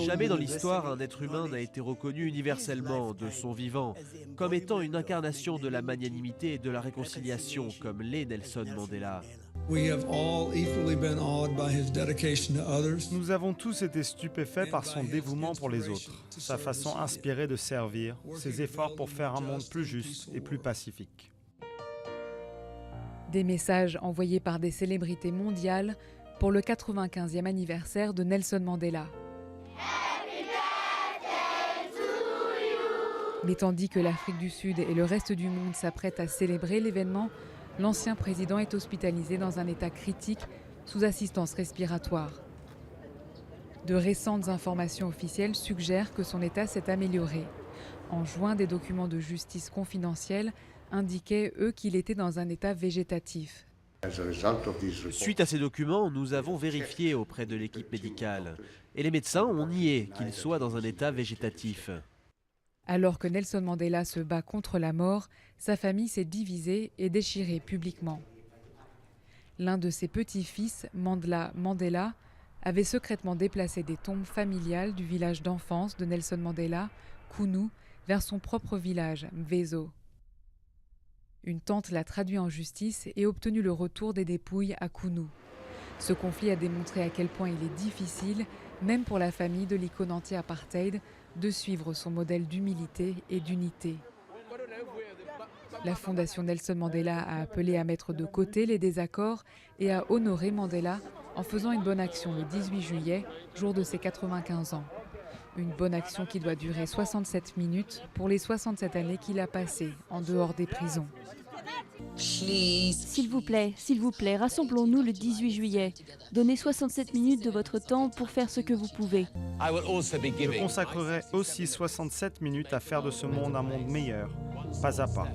Jamais dans l'histoire un être humain n'a été reconnu universellement de son vivant comme étant une incarnation de la magnanimité et de la réconciliation comme l'est Nelson Mandela. Nous avons tous été stupéfaits par son dévouement pour les autres, sa façon inspirée de servir, ses efforts pour faire un monde plus juste et plus pacifique. Des messages envoyés par des célébrités mondiales pour le 95e anniversaire de Nelson Mandela. Mais tandis que l'Afrique du Sud et le reste du monde s'apprêtent à célébrer l'événement, l'ancien président est hospitalisé dans un état critique sous assistance respiratoire. De récentes informations officielles suggèrent que son état s'est amélioré. En juin, des documents de justice confidentiels indiquaient, eux, qu'il était dans un état végétatif. Suite à ces documents, nous avons vérifié auprès de l'équipe médicale. Et les médecins ont nié qu'il soit dans un état végétatif. Alors que Nelson Mandela se bat contre la mort, sa famille s'est divisée et déchirée publiquement. L'un de ses petits-fils, Mandla Mandela, avait secrètement déplacé des tombes familiales du village d'enfance de Nelson Mandela, Kunu, vers son propre village, Mvezo. Une tante l'a traduit en justice et obtenu le retour des dépouilles à Kunu. Ce conflit a démontré à quel point il est difficile, même pour la famille de l'icône anti-apartheid, de suivre son modèle d'humilité et d'unité. La Fondation Nelson Mandela a appelé à mettre de côté les désaccords et à honorer Mandela en faisant une bonne action le 18 juillet, jour de ses 95 ans. Une bonne action qui doit durer 67 minutes pour les 67 années qu'il a passées en dehors des prisons. S'il vous plaît, rassemblons-nous le 18 juillet. Donnez 67 minutes de votre temps pour faire ce que vous pouvez. Je consacrerai aussi 67 minutes à faire de ce monde un monde meilleur, pas à pas.